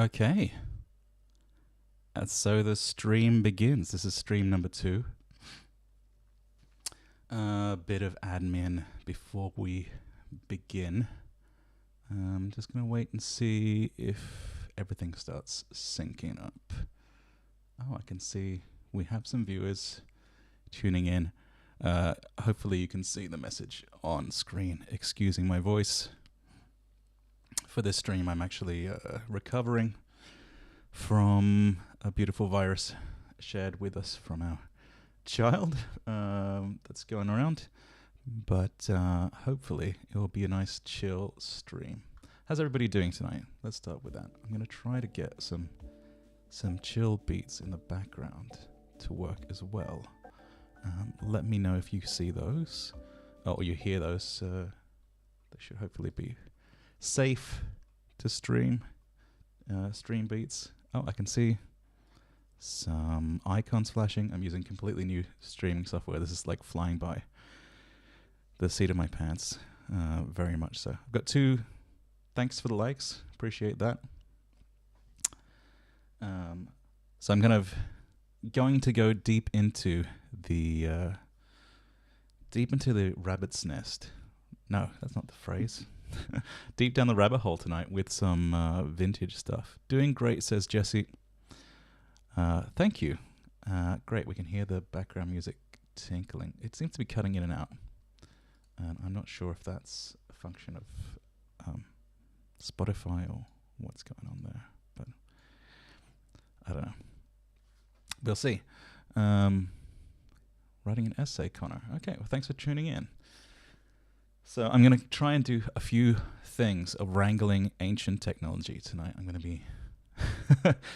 Okay. And so the stream begins. This is stream number 2. A bit of admin before we begin. I'm just going to wait and see if everything starts syncing up. Oh, I can see we have some viewers tuning in. Hopefully you can see the message on screen. Excusing my voice. For this stream, I'm actually recovering from a beautiful virus shared with us from our child that's going around. But hopefully it will be a nice chill stream. How's everybody doing tonight? Let's start with that. I'm going to try to get some chill beats in the background to work as well. Let me know if you see those or you hear those. They should hopefully be safe to stream beats. Oh, I can see some icons flashing. I'm using completely new streaming software. This is like flying by the seat of my pants, very much so. I've got 2 thanks for the likes, appreciate that. So I'm kind of going to go deep into the rabbit's nest. No, that's not the phrase. Deep down the rabbit hole tonight with some vintage stuff. Doing great, says Jesse. Thank you. Great, we can hear the background music tinkling. It seems to be cutting in and out. And I'm not sure if that's a function of Spotify or what's going on there. But I don't know. We'll see. Writing an essay, Connor. Okay, well, thanks for tuning in. So I'm going to try and do a few things of wrangling ancient technology tonight. I'm going to be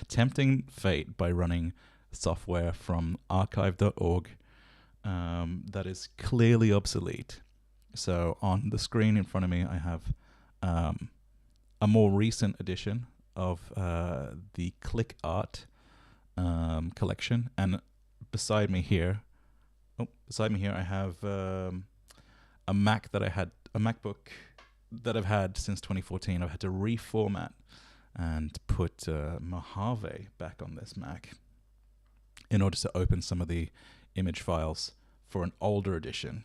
tempting fate by running software from archive.org that is clearly obsolete. So on the screen in front of me, I have a more recent edition of the Click Art collection, and beside me here, I have a MacBook that I've had since 2014. I've had to reformat and put Mojave back on this Mac in order to open some of the image files for an older edition.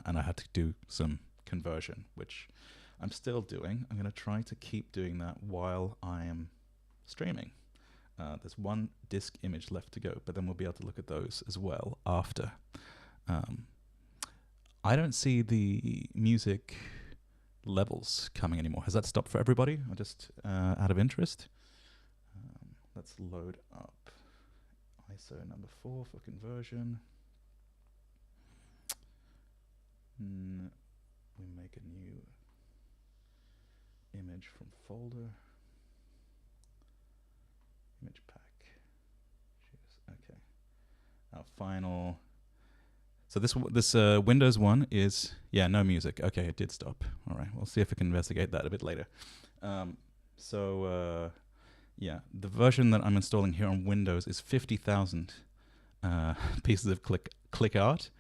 And I had to do some conversion, which I'm still doing. I'm going to try to keep doing that while I am streaming. There's 1 disk image left to go, but then we'll be able to look at those as well after. I don't see the music levels coming anymore. Has that stopped for everybody? Or just out of interest? Let's load up ISO number 4 for conversion. We make a new image from folder. Image pack. Jeez, okay. Our final. So this Windows 1 is, no music. Okay, it did stop. All right, we'll see if we can investigate that a bit later. The version that I'm installing here on Windows is 50,000 pieces of click art,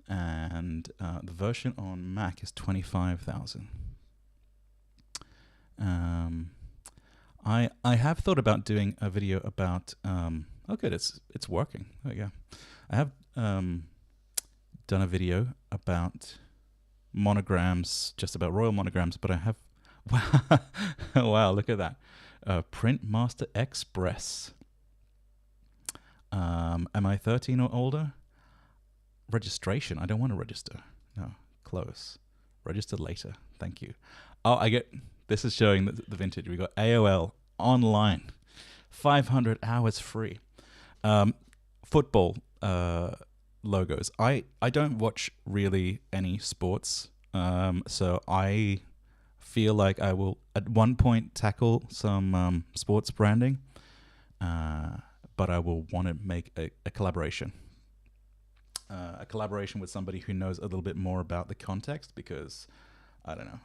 and the version on Mac is 25,000. I have thought about doing a video about. Oh, good, it's working. There you go. I have done a video about monograms, just about royal monograms, but I have. Wow, look at that. Printmaster Express. Am I 13 or older? Registration. I don't want to register. No, close. Register later. Thank you. Oh, I get. This is showing the vintage. We got AOL online, 500 hours free. Football logos. I don't watch really any sports, so I feel like I will at one point tackle some sports branding, but I will want to make a collaboration. A collaboration with somebody who knows a little bit more about the context, because I don't know.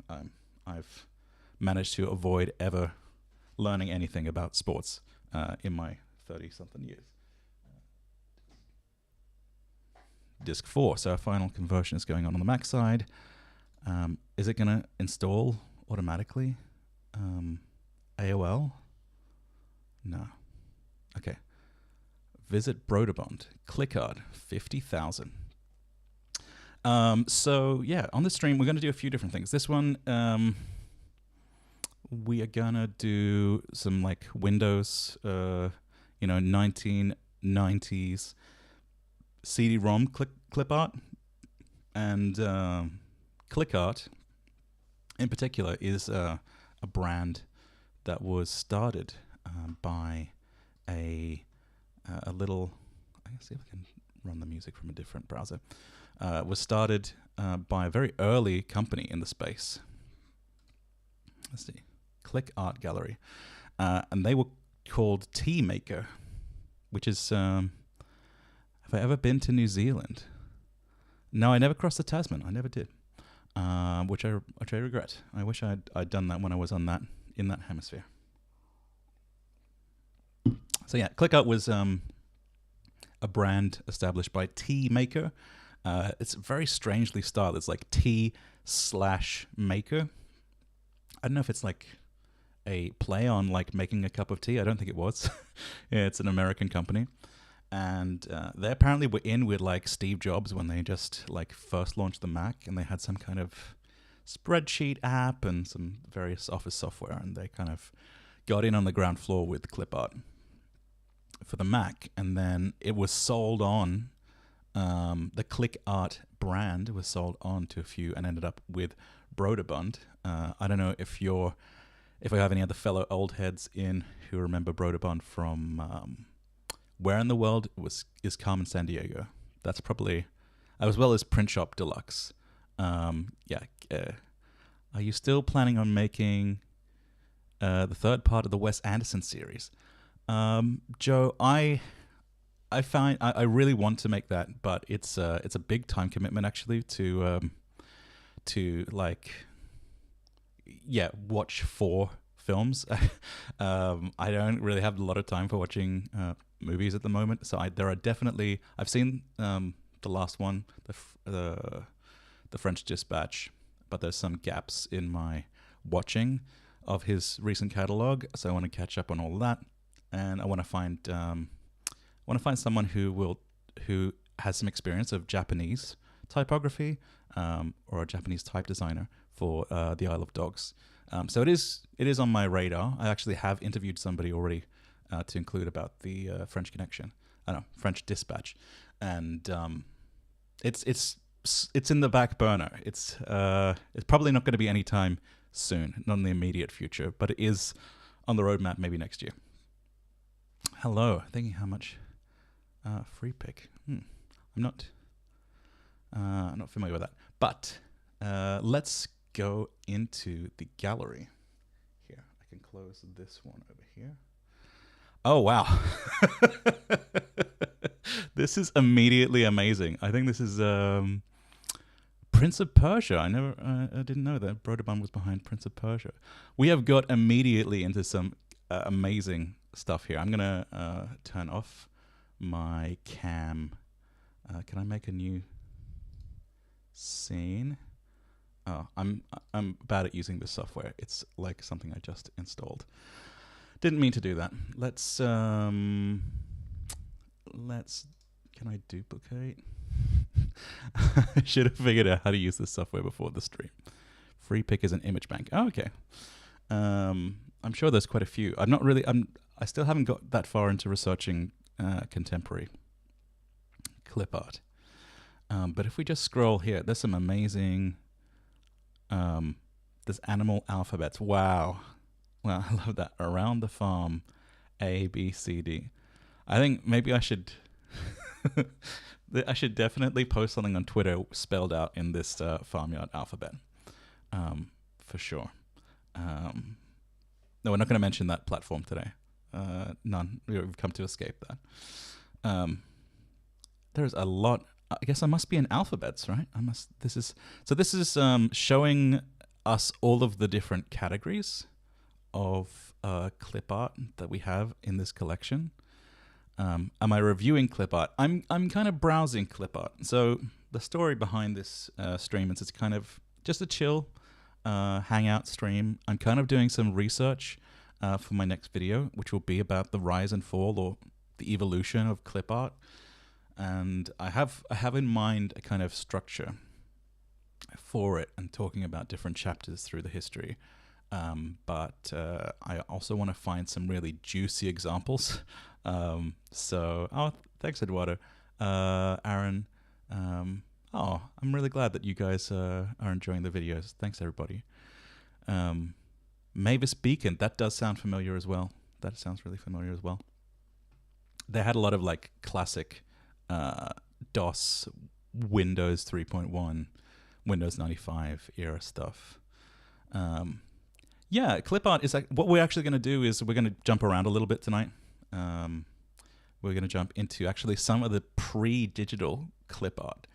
I've managed to avoid ever learning anything about sports in my 30-something years. Disk 4. So our final conversion is going on the Mac side. Is it going to install automatically AOL? No. Okay. Visit Broderbond. ClickArt, 50,000. So yeah, on the stream we're going to do a few different things. This one, we are gonna do some like Windows, 1990s CD-ROM clip art, and ClickArt in particular is a brand that was started by a little. I can see if I can run the music from a different browser. Was started by a very early company in the space. Let's see, Click Art Gallery, and they were called Tea Maker, which is. Have I ever been to New Zealand? No, I never crossed the Tasman. I never did, which I regret. I wish I'd done that when I was in that hemisphere. So yeah, ClickArt was a brand established by Tea Maker. It's very strangely styled. It's like tea/maker. I don't know if it's like a play on like making a cup of tea. I don't think it was. Yeah, it's an American company. And they apparently were in with like Steve Jobs when they just like first launched the Mac, and they had some kind of spreadsheet app and some various office software, and they kind of got in on the ground floor with ClipArt for the Mac, and then it was sold on. The ClickArt brand was sold on to a few and ended up with Broderbund. I don't know if I have any other fellow old heads in who remember Broderbund from Where in the World is Carmen Sandiego. That's probably, as well as Print Shop Deluxe. Are you still planning on making the third part of the Wes Anderson series? Joe, I find I really want to make that, but it's a big time commitment actually to watch 4 films. I don't really have a lot of time for watching movies at the moment, so there are definitely, I've seen the last one, the French Dispatch, but there's some gaps in my watching of his recent catalog, so I want to catch up on all that, and I want to find someone who has some experience of Japanese typography or a Japanese type designer for the Isle of Dogs. So it is on my radar. I actually have interviewed somebody already to include about the French French Dispatch, and it's in the back burner. It's probably not going to be anytime soon, not in the immediate future, but it is on the roadmap maybe next year. Hello, thinking how much free pick. I'm not familiar with that, but let's go into the gallery here. I can close this one over here. Oh wow. This is immediately amazing. I think this is Prince of Persia. I didn't know that Broderbund was behind Prince of Persia. We have got immediately into some amazing stuff here. I'm gonna turn off my cam. Can I make a new scene? Oh, I'm bad at using this software. It's like something I just installed. Didn't mean to do that. Let's can I duplicate? I should have figured out how to use this software before the stream. FreePick is an image bank. Oh, okay. I'm sure there's quite a few. I still haven't got that far into researching contemporary clip art. But if we just scroll here, there's some amazing. There's animal alphabets. Wow. Well, I love that. Around the farm, A, B, C, D. I think maybe I should definitely post something on Twitter spelled out in this farmyard alphabet. For sure. No, we're not going to mention that platform today. None. We've come to escape that. There's a lot. I guess I must be in alphabets, right? This is showing us all of the different categories of clip art that we have in this collection. Am I reviewing clip art? I'm kind of browsing clip art. So the story behind this stream is it's kind of just a chill hangout stream. I'm kind of doing some research for my next video, which will be about the rise and fall or the evolution of clip art. And I have in mind a kind of structure for it and talking about different chapters through the history. But I also want to find some really juicy examples. Thanks, Eduardo. Aaron. I'm really glad that you guys are enjoying the videos. Thanks, everybody. Mavis Beacon, that does sound familiar as well. That sounds really familiar as well. They had a lot of like classic DOS, Windows 3.1, Windows 95 era stuff. Yeah, clip art is like, what we're actually going to do is we're going to jump around a little bit tonight. We're going to jump into actually some of the pre-digital clip art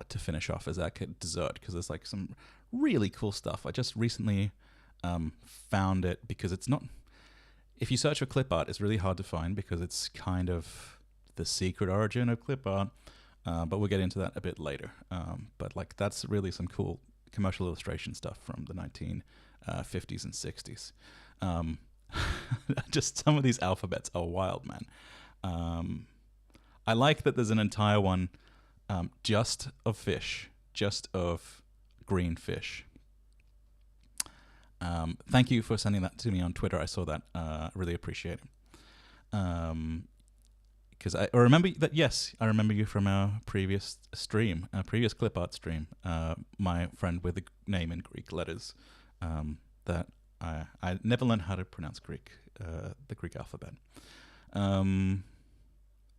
to finish off as our dessert, because there's like some really cool stuff. I just recently found it because it's not... If you search for clip art, it's really hard to find because it's kind of the secret origin of clip art, but we'll get into that a bit later. But like that's really some cool commercial illustration stuff from the 1950s and 60s. Just some of these alphabets are wild, man. I like that there's an entire one just of fish, just of green fish. Thank you for sending that to me on Twitter. I saw that. I really appreciate it. Because I remember that, yes, I remember you from our previous stream, previous clip art stream. My friend with the name in Greek letters. That I never learned how to pronounce Greek, the Greek alphabet. And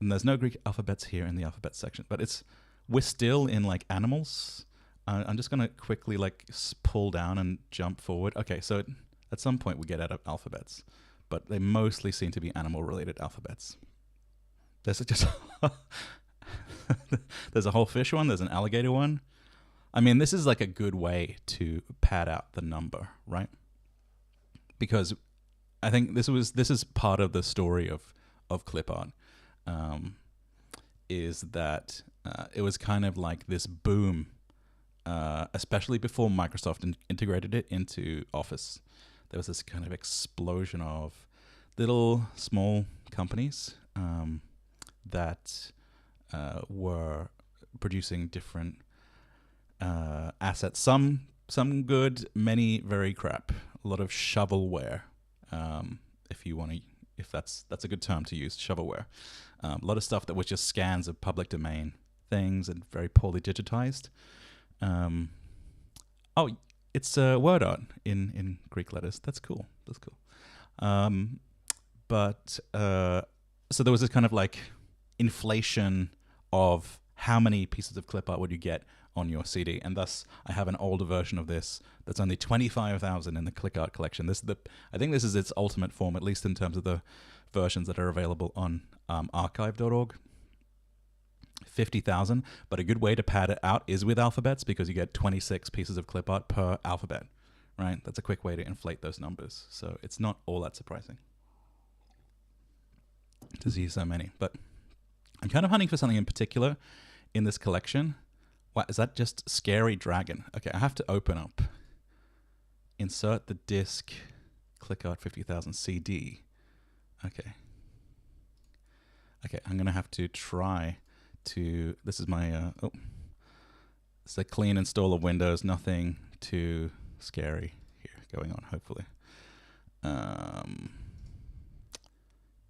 there's no Greek alphabets here in the alphabet section, but we're still in like animals. I'm just going to quickly like pull down and jump forward. Okay, so at some point we get out of alphabets, but they mostly seem to be animal-related alphabets. There's just there's a whole fish one. There's an alligator one. I mean, this is like a good way to pad out the number, right? Because I think this is part of the story of clip art, is that it was kind of like this boom. Especially before Microsoft integrated it into Office. There was this kind of explosion of little small companies that were producing different assets. Some good, many very crap. A lot of shovelware, if that's a good term to use, shovelware. A lot of stuff that was just scans of public domain things and very poorly digitized. It's word art in Greek letters. That's cool. So there was this kind of like inflation of how many pieces of clip art would you get on your CD, and thus I have an older version of this that's only 25,000 in the clip art collection. I think this is its ultimate form, at least in terms of the versions that are available on archive.org. 50,000, but a good way to pad it out is with alphabets, because you get 26 pieces of clip art per alphabet, right? That's a quick way to inflate those numbers. So it's not all that surprising to see so many, but I'm kind of hunting for something in particular in this collection. What is that? Just Scary Dragon. Okay, I have to open up, insert the disc, clip art 50,000 CD. Okay, I'm going to have to try to, this is my, it's a clean install of Windows, nothing too scary here going on, hopefully.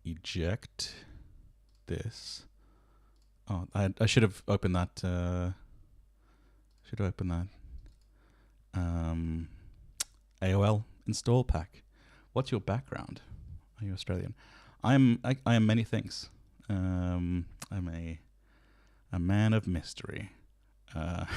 Eject this. Oh, I should have opened that, AOL install pack. What's your background? Are you Australian? I am many things. I'm a man of mystery. But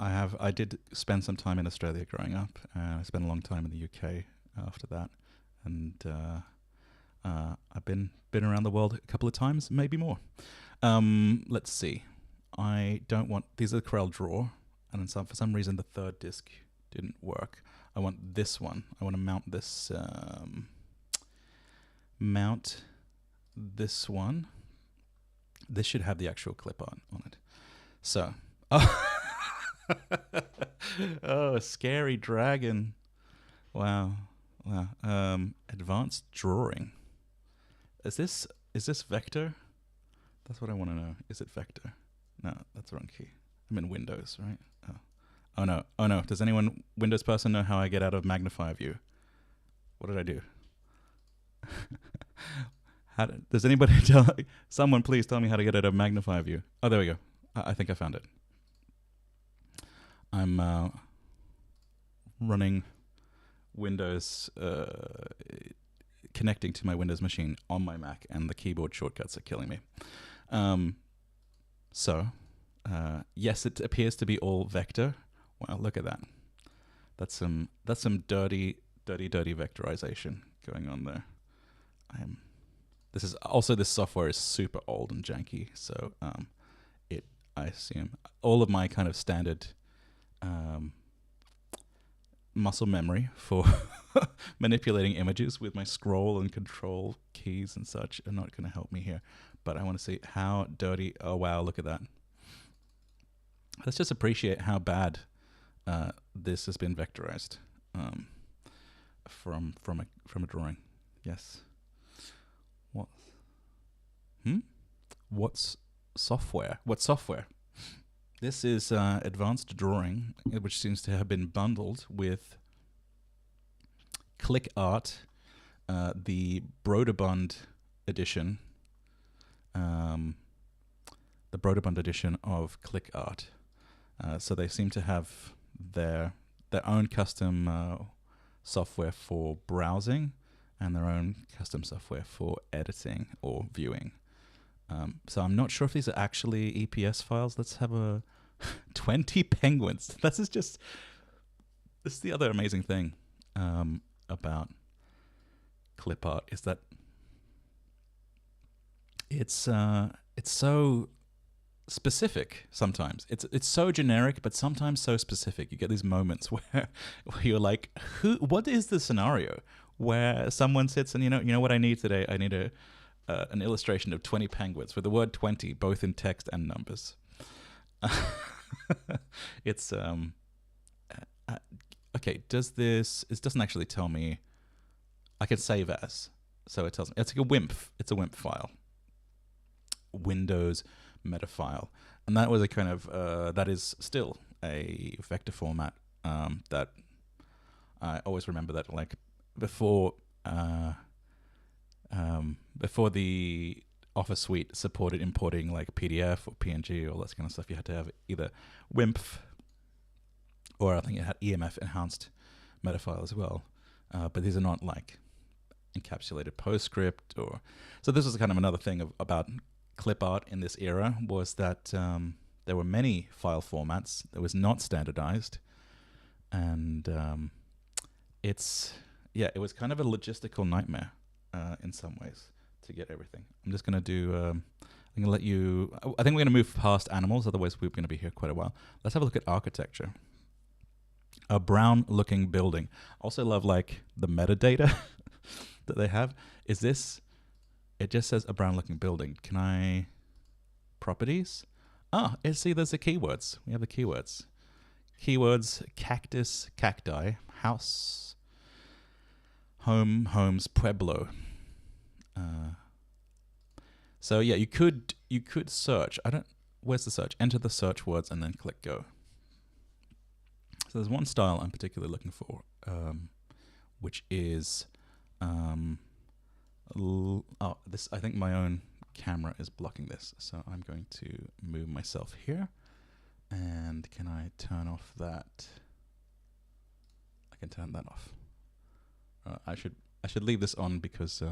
I did spend some time in Australia growing up. I spent a long time in the UK after that, and I've been around the world a couple of times, maybe more. Let's see. I don't want, these are the Corel Draw, and for some reason the third disc didn't work. I want this one. I want to mount this. Mount this one. This should have the actual clip art on it. So, Oh, a scary dragon. Wow. Wow. Advanced drawing. Is this vector? That's what I want to know. Is it vector? No, that's the wrong key. I'm in Windows, right? Oh. Oh no. Oh no. Does anyone Windows person know how I get out of magnify view? What did I do? Does anybody tell someone please tell me how to get out of magnify view? Oh, there we go. I think I found it. I'm running Windows, connecting to my Windows machine on my Mac, and the keyboard shortcuts are killing me. Yes, it appears to be all vector. Wow, look at that. That's some dirty vectorization going on there. This software is super old and janky, so I assume all of my kind of standard muscle memory for manipulating images with my scroll and control keys and such are not going to help me here. But I want to see how dirty. Oh wow, look at that. Let's just appreciate how bad this has been vectorized from a drawing. Yes. What? What's software? What software? This is advanced drawing, which seems to have been bundled with ClickArt, the Broderbund edition, of ClickArt. So they seem to have their own custom software for browsing and their own custom software for editing or viewing. So I'm not sure if these are actually EPS files. Let's have a 20 penguins. This is the other amazing thing about ClipArt is that it's so specific sometimes. It's so generic, but sometimes so specific. You get these moments where you're like, what is the scenario where someone sits and you know what I need today? I need an illustration of 20 penguins with the word 20 both in text and numbers. It's okay. It doesn't actually tell me. I can save as, so it tells me it's like a WIMP. It's a WIMP file. Windows meta file, and that was a kind of that is still a vector format that I always remember that like before the Office suite supported importing like PDF or PNG, all that kind of stuff. You had to have either WIMP or I think it had EMF enhanced metafile as well. But these are not like encapsulated PostScript or. So this was kind of another thing about ClipArt in this era was that there were many file formats that was not standardized, and it was kind of a logistical nightmare in some ways to get everything. I'm just going to do, I'm going to let you, I think we're going to move past animals, otherwise we're going to be here quite a while. Let's have a look at architecture. A brown looking building. Also love like the metadata that they have. It just says a brown looking building. Can I, properties? See there's the keywords. We have the keywords. Keywords, cactus, cacti, house, home, homes, pueblo. So yeah, you could search. Where's the search? Enter the search words and then click go. So there's one style I'm particularly looking for, which is this. I think my own camera is blocking this, so I'm going to move myself here. And can I turn off that? I can turn that off. I should leave this on because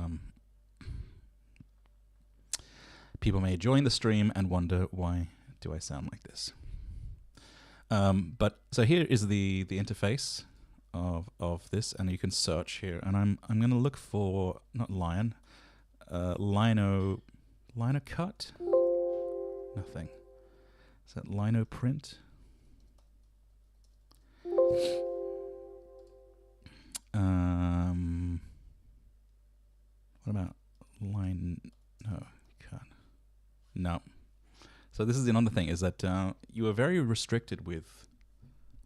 people may join the stream and wonder why do I sound like this. But so here is the interface of this, and you can search here. And I'm going to look for not lion, lino cut. Nothing. Is that lino print? What about line? No, cut. No. So this is another thing, is that you are very restricted with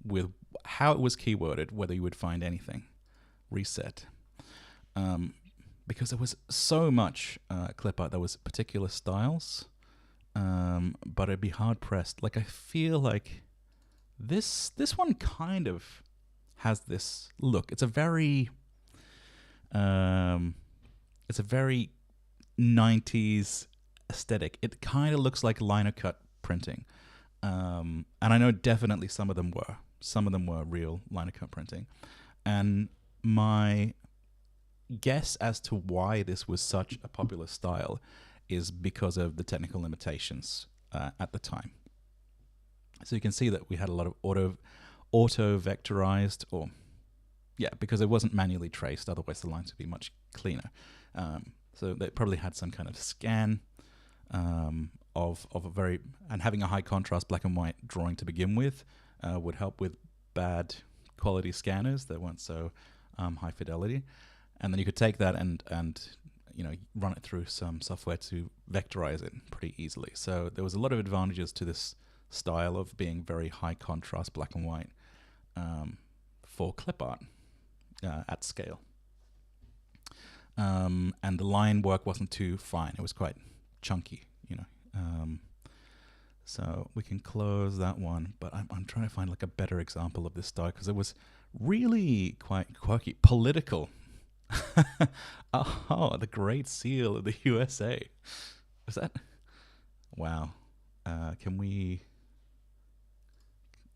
with how it was keyworded, whether you would find anything. Reset. Because there was so much clip art, there was particular styles, but I'd be hard pressed. Like I feel like this one kind of has this look. It's a very 90s aesthetic. It kind of looks like liner cut printing. And I know definitely some of them were. Some of them were real liner cut printing. And my guess as to why this was such a popular style is because of the technical limitations at the time. So you can see that we had a lot of auto vectorized, or because it wasn't manually traced, otherwise the lines would be much cleaner. So they probably had some kind of scan of a very, and having a high contrast black and white drawing to begin with would help with bad quality scanners that weren't so high fidelity. And then you could take that and run it through some software to vectorize it pretty easily. So there was a lot of advantages to this style of being very high contrast black and white for clip art at scale. And the line work wasn't too fine. It was quite chunky, so we can close that one, but I'm trying to find like a better example of this style because it was really quite quirky. Political. Oh, the Great Seal of the USA. Is that? Wow. Can we?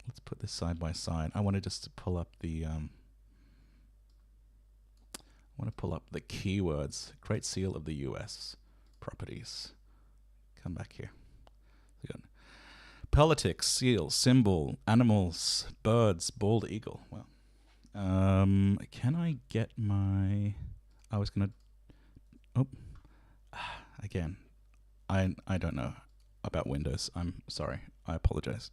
Let's put this side by side. I want to just pull up the. I want to pull up the keywords. Great Seal of the US. Properties. Come back here. Good. Politics, seal, symbol, animals, birds, bald eagle. Well, can I get my? I was gonna. Oh, again, I don't know about Windows. I'm sorry. I apologize.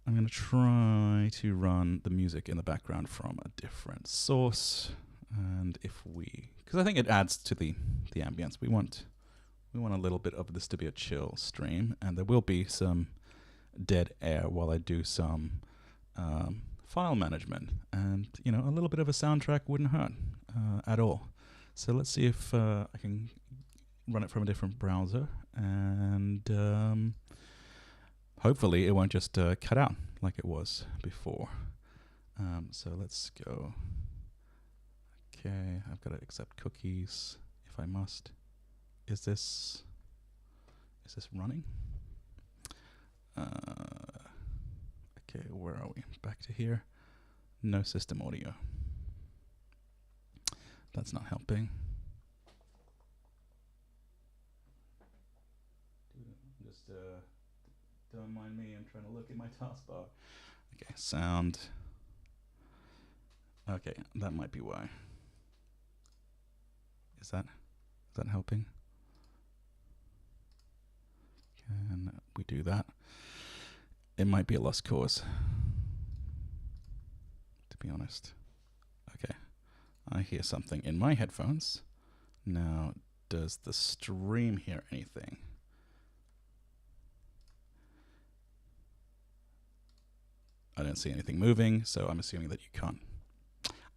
I'm gonna try to run the music in the background from a different source, and because I think it adds to the ambience. We want a little bit of this to be a chill stream, and there will be some dead air while I do some file management, and a little bit of a soundtrack wouldn't hurt at all. So let's see if I can run it from a different browser, and hopefully it won't just cut out like it was before. So let's go. Okay, I've got to accept cookies if I must. Is this running? Okay, where are we? Back to here. No system audio. That's not helping. Just don't mind me. I'm trying to look at my taskbar. Okay, sound. Okay, that might be why. Is that helping? Can we do that? It might be a lost cause, to be honest. Okay, I hear something in my headphones. Now, does the stream hear anything? I don't see anything moving, so I'm assuming that you can't.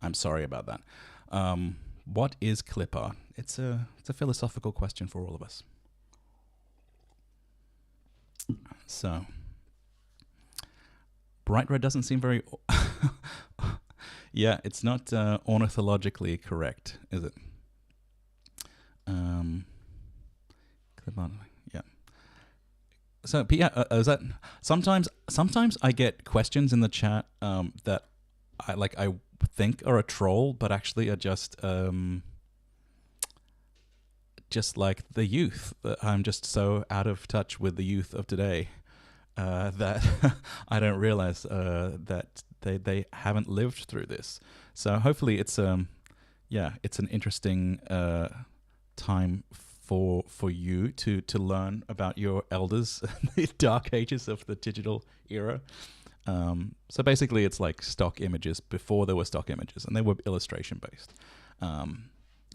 I'm sorry about that. What is clip art? It's a philosophical question for all of us. So, bright red doesn't seem very. Yeah, it's not ornithologically correct, is it? Clip art, yeah. So, yeah, is that sometimes I get questions in the chat that I think are a troll, but actually are just like the youth. I'm just so out of touch with the youth of today that I don't realize that they haven't lived through this. So hopefully it's it's an interesting time for you to learn about your elders, the dark ages of the digital era. So basically it's like stock images before there were stock images, and they were illustration based.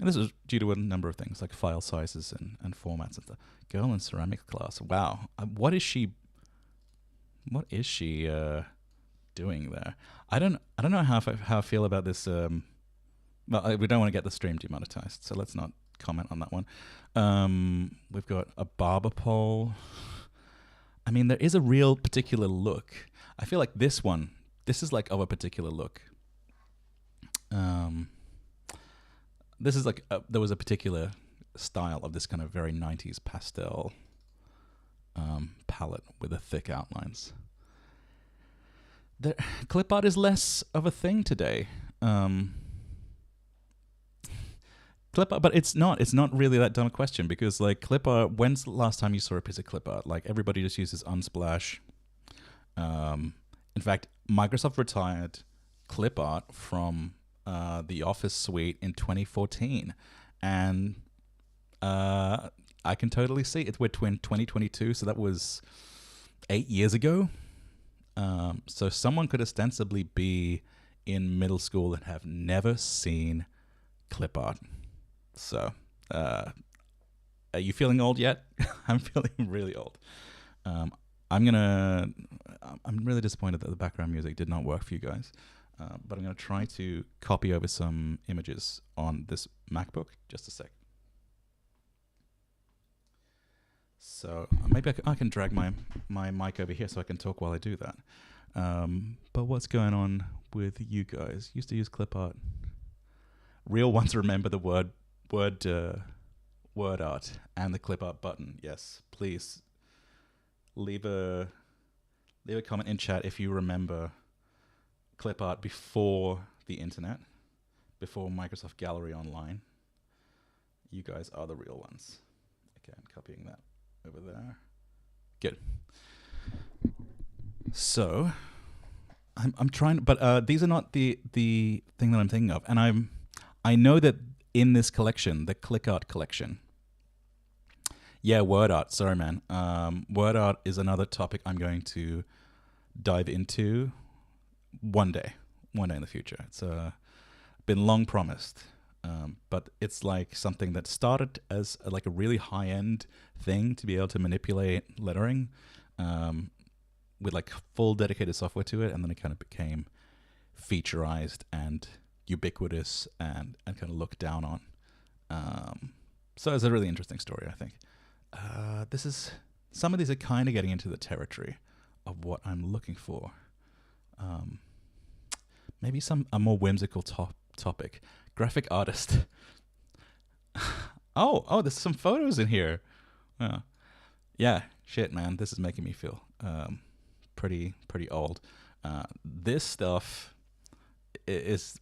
And this is due to a number of things like file sizes and formats and stuff. Girl in ceramics class. Wow. What is she doing there? I don't know how I feel about this. We don't want to get the stream demonetized, so let's not comment on that one. We've got a barber pole. I mean, there is a real particular look. I feel like this is like of a particular look. This is like there was a particular style of this kind of very 90s pastel palette with the thick outlines. Clip art is less of a thing today. Clip art, but it's not really that dumb a question, because like clip art, when's the last time you saw a piece of clip art? Like everybody just uses Unsplash. In fact, Microsoft retired clip art from the Office suite in 2014, and I can totally see it. We're in 2022, so that was 8 years ago. So someone could ostensibly be in middle school and have never seen clip art. So, are you feeling old yet? I'm feeling really old. I'm really disappointed that the background music did not work for you guys. But I'm going to try to copy over some images on this MacBook. Just a sec. So maybe I can drag my mic over here so I can talk while I do that. But what's going on with you guys? Used to use clip art. Real ones remember the word art and the clip art button. Yes, please leave a comment in chat if you remember clip art before the internet, before Microsoft Gallery Online. You guys are the real ones. Okay, I'm copying that over there. Good. So I'm trying, but these are not the thing that I'm thinking of, and I know that in this collection, the ClickArt collection. Yeah, word art. Sorry, man. Word art is another topic I'm going to dive into one day in the future. It's been long promised, but it's like something that started as like a really high-end thing to be able to manipulate lettering with like full dedicated software to it, and then it kind of became featureized and ubiquitous and kind of looked down on. So it's a really interesting story, I think. Some of these are kind of getting into the territory of what I'm looking for. Maybe a more whimsical topic. Graphic artist. Oh, there's some photos in here. Yeah, shit, man. This is making me feel pretty old. This stuff is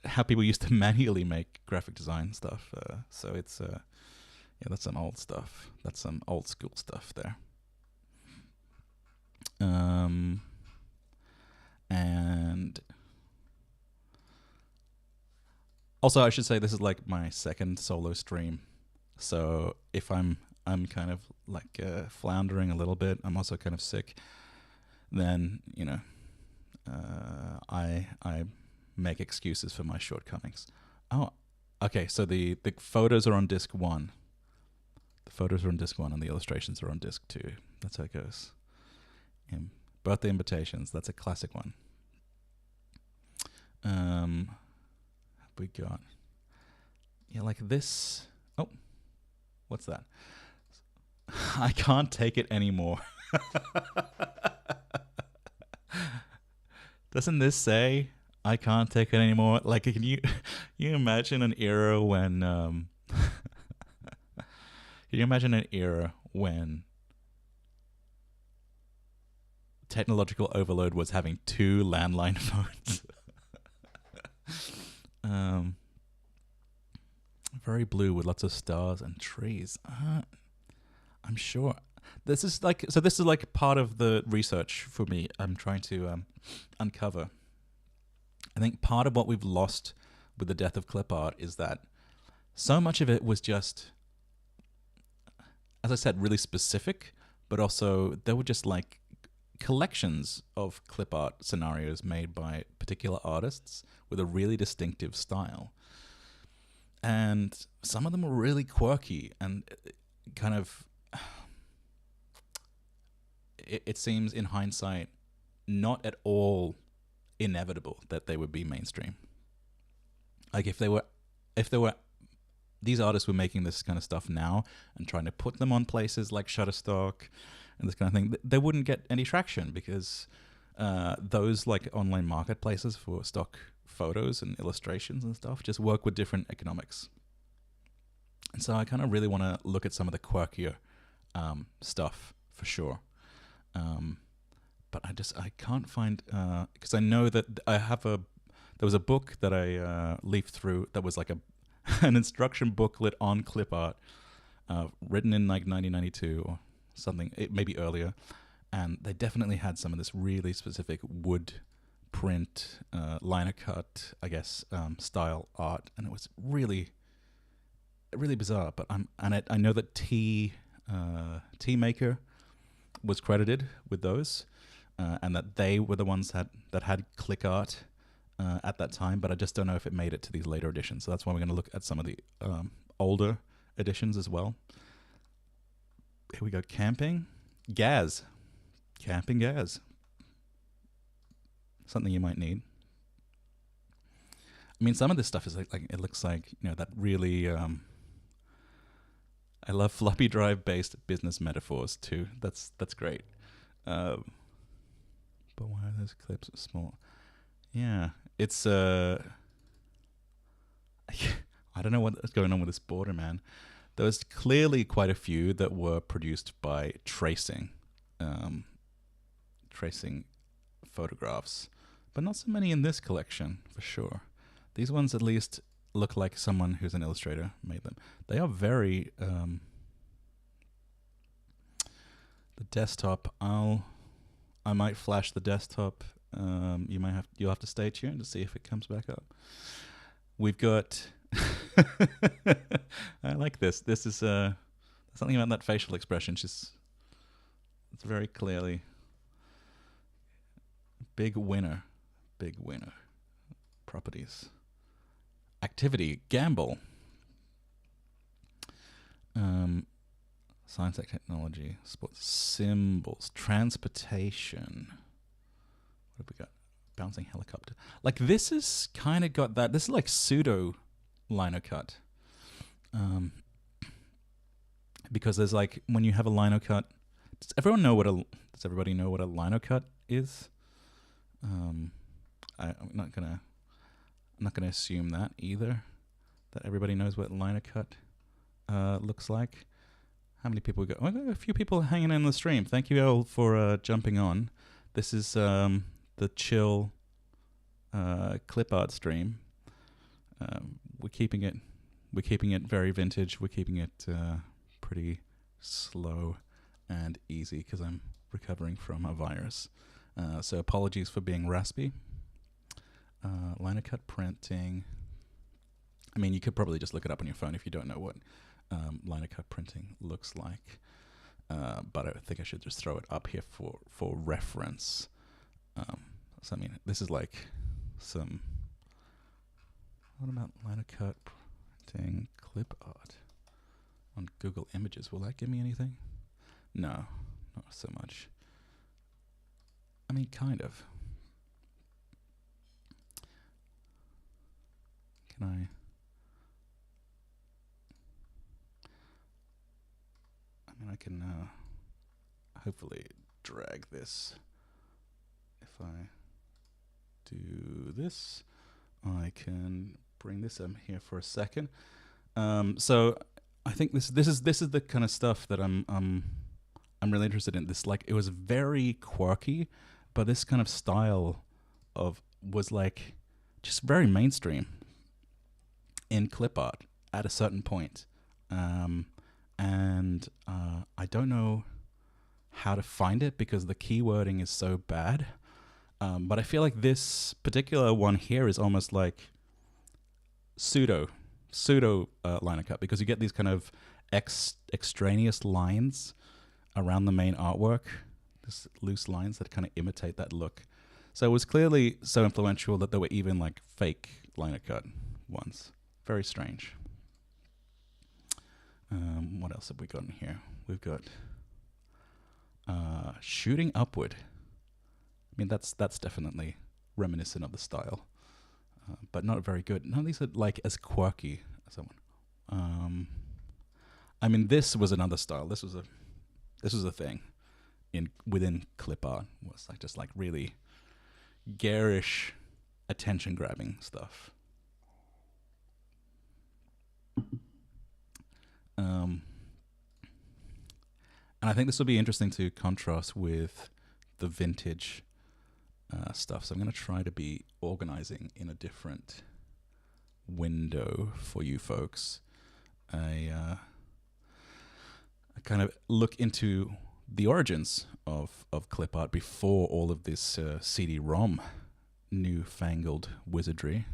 how people used to manually make graphic design stuff. So it's that's some old stuff. That's some old school stuff there. And also, I should say this is like my second solo stream. So if I'm kind of like floundering a little bit, I'm also kind of sick, then I make excuses for my shortcomings. Oh, okay. So the photos are on disc 1. The photos are on disc 1, and the illustrations are on disc 2. That's how it goes. Birthday invitations. That's a classic one. We got like this. Oh, what's that? I can't take it anymore. Doesn't this say I can't take it anymore? Like, can you imagine an era when can you imagine an era when technological overload was having 2 landline phones? Very blue with lots of stars and trees. I'm sure this is like part of the research for me. I'm trying to uncover. I think part of what we've lost with the death of clip art is that so much of it was just, as I said, really specific, but also there were just like collections of clip art scenarios made by particular artists with a really distinctive style. And some of them were really quirky and kind of, it seems in hindsight, not at all inevitable that they would be mainstream. Like if they were these artists were making this kind of stuff now and trying to put them on places like Shutterstock and this kind of thing, they wouldn't get any traction because those like online marketplaces for stock photos and illustrations and stuff just work with different economics. And so I kind of really want to look at some of the quirkier stuff for sure. But I can't find, because I know that there was a book that I leafed through that was like an instruction booklet on clip art, written in like 1992 or something, maybe earlier. And they definitely had some of this really specific wood print, liner cut, I guess, style art. And it was really, really bizarre. But I know that Tea Maker was credited with those, and that they were the ones that had click art at that time, but I just don't know if it made it to these later editions. So that's why we're going to look at some of the older editions as well. Here we go. Camping Gaz. Camping Gaz. Something you might need. I mean, some of this stuff is like it looks like, that really... I love floppy drive based business metaphors too. That's great. But why are those clips small? Yeah, it's I don't know what's going on with this border, man. There was clearly quite a few that were produced by tracing photographs, but not so many in this collection for sure. These ones at least look like someone who's an illustrator made them. They are very the desktop. I might flash the desktop. You'll have to stay tuned to see if it comes back up. We've got I like this. This is something about that facial expression. It's very clearly big winner. Properties. Activity, gamble. Science and technology, sports, symbols, transportation. What have we got? Bouncing helicopter. Like this is kind of got that. This is like pseudo lino cut. Because there's like when you have a lino cut. Does everybody know what a lino cut is? I'm not gonna assume that either. That everybody knows what lino cut looks like. How many people we got? Oh, we got a few people hanging in the stream. Thank you all for jumping on. This is the chill clip art stream. We're keeping it very vintage. We're keeping it pretty slow and easy because I'm recovering from a virus. So apologies for being raspy. Liner cut printing. I mean, you could probably just look it up on your phone if you don't know what liner cut printing looks like. But I think I should just throw it up here for reference. So I mean, this is like some... What about liner cut printing clip art on Google Images? Will that give me anything? No, not so much. I mean, kind of. Can I mean, I can hopefully drag this. If I do this, I can bring this here for a second. So I think this is the kind of stuff that I'm really interested in. This, like, it was very quirky, but this kind of style was like just very mainstream in clip art at a certain point. And I don't know how to find it because the keywording is so bad. But I feel like this particular one here is almost like pseudo liner cut, because you get these kind of extraneous lines around the main artwork, this loose lines that kind of imitate that look. So it was clearly so influential that there were even like fake liner cut ones. Very strange. What else have we got in here? We've got shooting upward. mean, that's definitely reminiscent of the style, but not very good. None of these are like as quirky as that one. I mean, this was another style. This was a thing within clip art. Was like just like really garish, attention grabbing stuff. And I think this will be interesting to contrast with the vintage stuff. So I'm going to try to be organizing in a different window for you folks. I kind of look into the origins of clip art before all of this CD-ROM newfangled wizardry.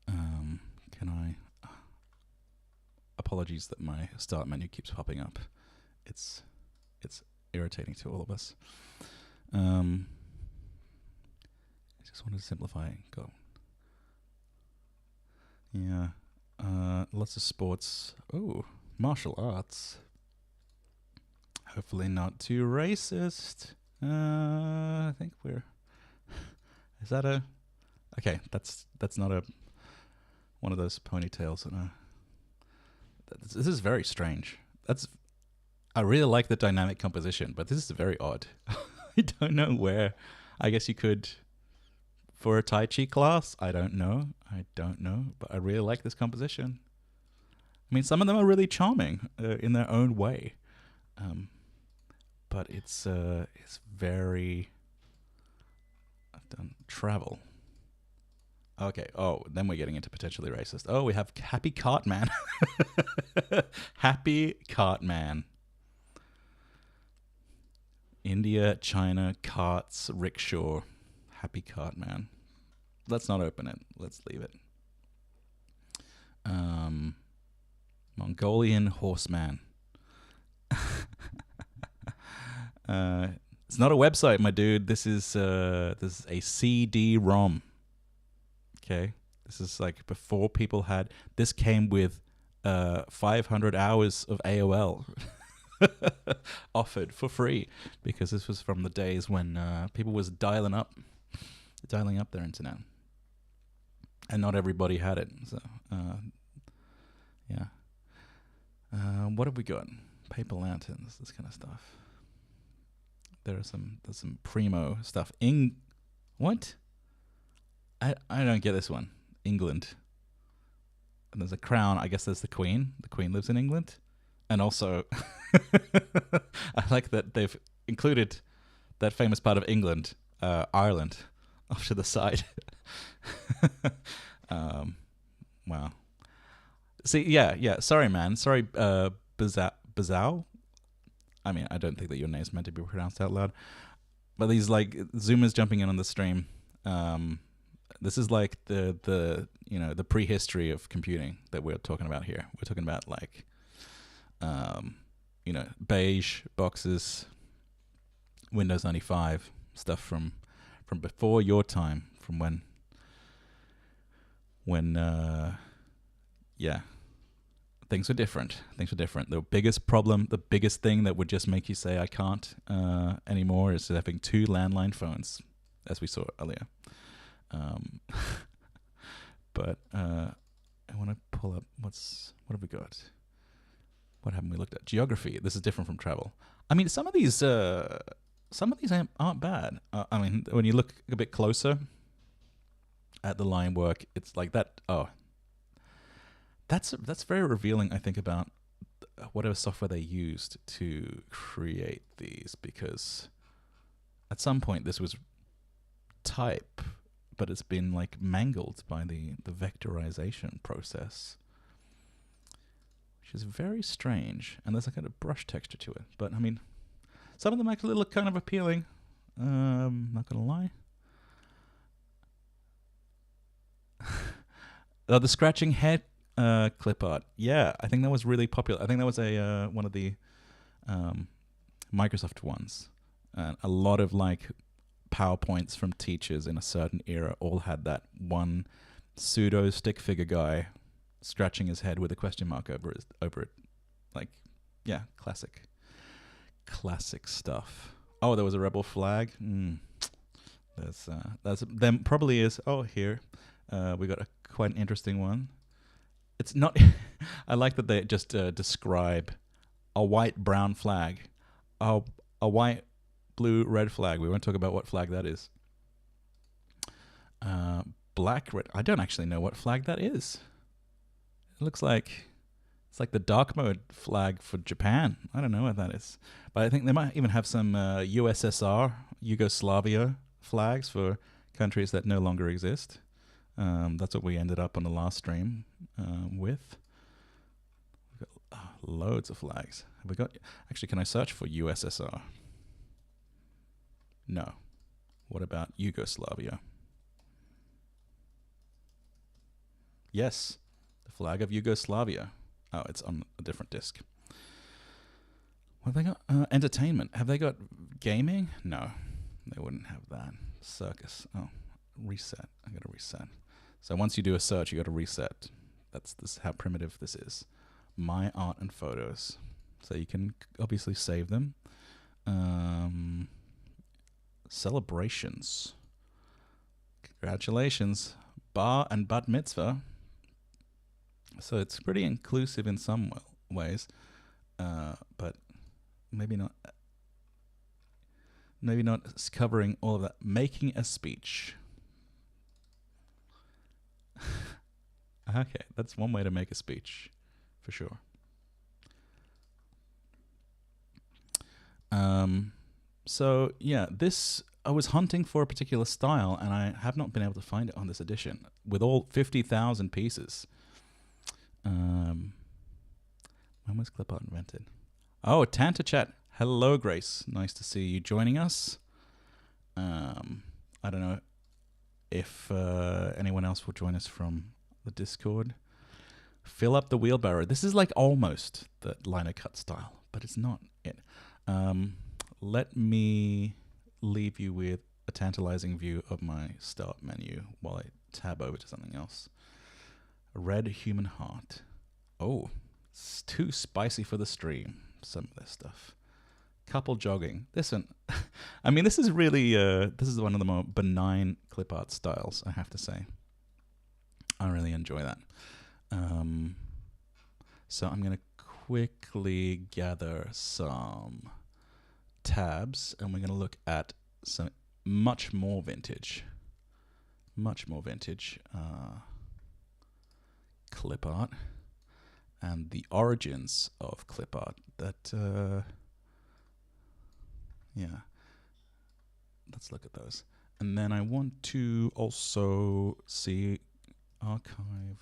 Can I... Apologies that my start menu keeps popping up. It's irritating to all of us. I just wanted to simplify. Go. Yeah. Lots of sports. Oh, martial arts. Hopefully not too racist. I think we're... Is that a... Okay, that's not a... One of those ponytails. This is very strange. I really like the dynamic composition, but this is very odd. I don't know where. I guess you could... For a Tai Chi class? I don't know. But I really like this composition. I mean, some of them are really charming in their own way. But it's very... I've done travel. Okay. Oh, then we're getting into potentially racist. Oh, we have Happy Cartman. Happy Cartman. India, China, carts, rickshaw. Happy Cartman. Let's not open it. Let's leave it. Mongolian horseman. It's not a website, my dude. This is a CD-ROM. Okay, this is like before people had. This came with 500 hours of AOL offered for free, because this was from the days when people was dialing up their internet, and not everybody had it. So yeah. What have we got? Paper lanterns, this kind of stuff. There's some primo stuff. What? I don't get this one. England. And there's a crown. I guess there's the Queen. The Queen lives in England. And also, I like that they've included that famous part of England, Ireland, off to the side. Wow. See, yeah. Sorry, man. Sorry, Bazao. I mean, I don't think that your name's meant to be pronounced out loud. But these like Zoomers jumping in on the stream. This is like the prehistory of computing that we're talking about here. We're talking about like, beige boxes, Windows 95 stuff from before your time, from when things were different. The biggest problem, the biggest thing that would just make you say I can't anymore is having 2 landline phones, as we saw earlier. But I want to pull up what have we got? What haven't we looked at? Geography. This is different from travel. I mean, some of these aren't bad. I mean, when you look a bit closer at the line work, it's like that. Oh, that's very revealing, I think, about whatever software they used to create these, because at some point this was type, but it's been like mangled by the vectorization process, which is very strange. And there's a kind of brush texture to it. But I mean, some of them actually look kind of appealing. Not gonna lie. The scratching head clip art. Yeah, I think that was really popular. I think that was a one of the Microsoft ones. And a lot of like PowerPoints from teachers in a certain era all had that one pseudo stick figure guy scratching his head with a question mark over it. Like, yeah, classic stuff. Oh, there was a rebel flag. There probably is. Oh, here we got a quite an interesting one. It's not. I like that they just describe a white brown flag, a white blue red flag. We won't talk about what flag that is. Black red. I don't actually know what flag that is. It looks like it's like the dark mode flag for Japan. I don't know what that is, but I think they might even have some USSR, Yugoslavia flags for countries that no longer exist. That's what we ended up on the last stream with. We've got loads of flags. Have we got? Actually, can I search for USSR? No. What about Yugoslavia? Yes, the flag of Yugoslavia. Oh, it's on a different disc. What have they got? Entertainment. Have they got gaming? No, they wouldn't have that. Circus. Oh, reset. I got to reset. So once you do a search, you got to reset. That's how primitive this is. My art and photos. So you can obviously save them. Celebrations. Congratulations. Bar and bat mitzvah. So it's pretty inclusive in some ways, but maybe not covering all of that. Making a speech. Okay, that's one way to make a speech, for sure. So yeah, this, I was hunting for a particular style, and I have not been able to find it on this edition, with all 50,000 pieces. When was clip art invented? Oh, Tanta Chat. Hello, Grace. Nice to see you joining us. I don't know if anyone else will join us from the Discord. Fill up the wheelbarrow. This is like almost the liner cut style, but it's not it. Let me leave you with a tantalizing view of my start menu while I tab over to something else. Red human heart. Oh, it's too spicy for the stream, some of this stuff. Couple jogging. Listen, I mean, this is really, this is one of the more benign clip art styles, I have to say. I really enjoy that. So I'm going to quickly gather some tabs, and we're going to look at some much more vintage clip art and the origins of clip art. That yeah, let's look at those. And then I want to also see archive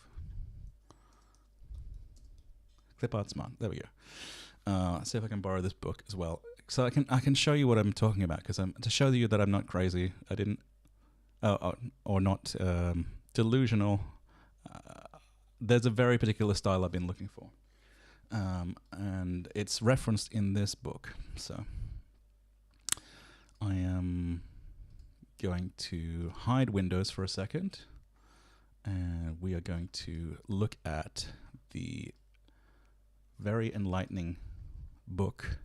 clip art smart. There we go. See if I can borrow this book as well, so I can show you what I'm talking about, because to show you that I'm not crazy. I didn't or not delusional. There's a very particular style I've been looking for, and it's referenced in this book. So I am going to hide Windows for a second, and we are going to look at the very enlightening book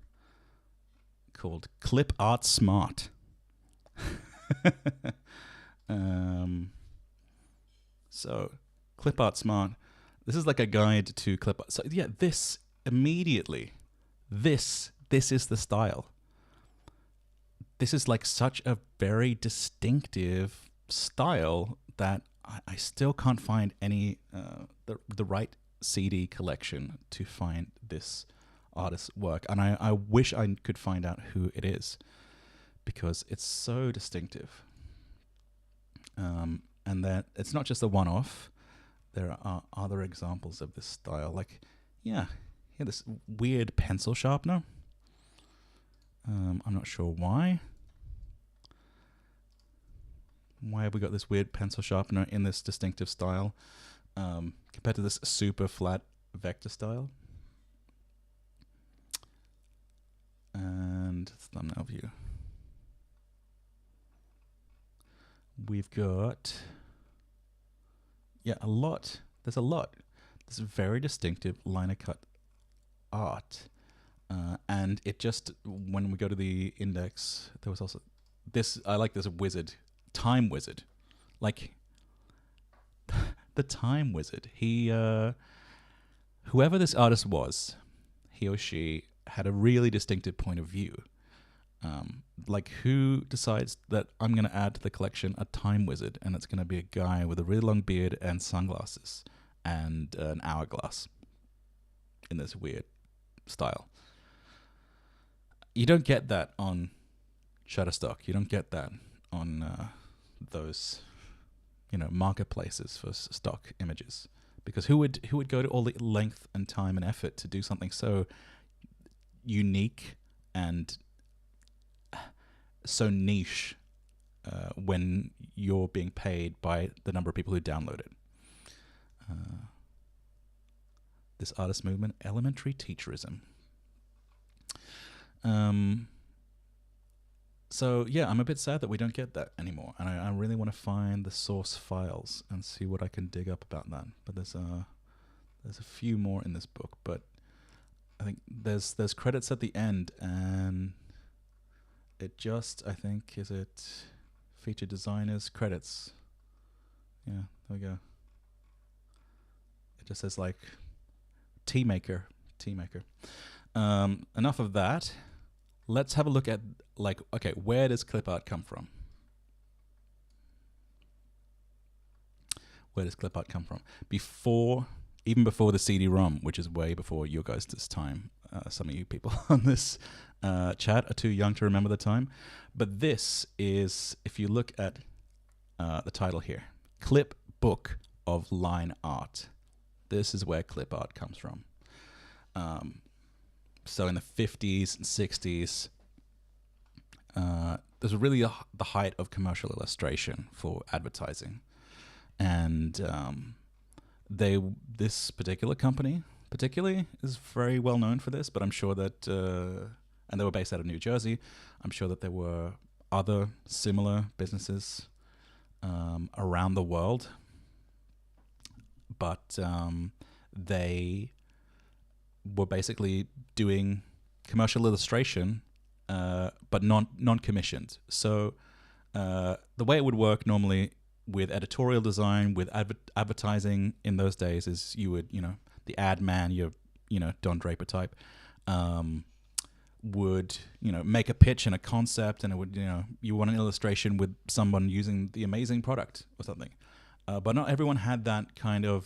called Clip Art Smart. So Clip Art Smart, this is like a guide to clip art. So yeah, this immediately, this is the style. This is like such a very distinctive style that I still can't find any the right CD collection to find this artist's work, and I wish I could find out who it is, because it's so distinctive. And that it's not just a one-off. There are other examples of this style, like this weird pencil sharpener. I'm not sure why. Why have we got this weird pencil sharpener in this distinctive style compared to this super flat vector style? And thumbnail view. We've got, a lot. There's a lot. This very distinctive liner cut art. And it just, when we go to the index, there was also this. I like this wizard, time wizard, like the time wizard. He, whoever this artist was, he or she had a really distinctive point of view. Like, who decides that I'm going to add to the collection a time wizard, and it's going to be a guy with a really long beard and sunglasses and an hourglass in this weird style. You don't get that on Shutterstock. You don't get that on those, marketplaces for stock images. Because who would go to all the length and time and effort to do something so unique and so niche when you're being paid by the number of people who download it? This artist movement, elementary teacherism. So yeah, I'm a bit sad that we don't get that anymore, and I really want to find the source files and see what I can dig up about that. But there's a few more in this book, but I think there's credits at the end, and it just, I think, is it featured designers credits? Yeah, there we go. It just says like tea maker. Enough of that. Let's have a look at, like, okay, where does clip art come from? Where does clip art come from? Even before the CD-ROM, which is way before your guys' time. Some of you people on this chat are too young to remember the time. But this is, if you look at the title here, Clip Book of Line Art. This is where clip art comes from. So in the 50s and 60s, there's really the height of commercial illustration for advertising. And this particular company particularly is very well known for this, but I'm sure that, and they were based out of New Jersey, I'm sure that there were other similar businesses around the world, but they were basically doing commercial illustration, but non-commissioned. So the way it would work normally with editorial design, with advertising in those days, is you would, the ad man, your, Don Draper type, would, make a pitch and a concept, and it would, you want an illustration with someone using the amazing product or something. But not everyone had that kind of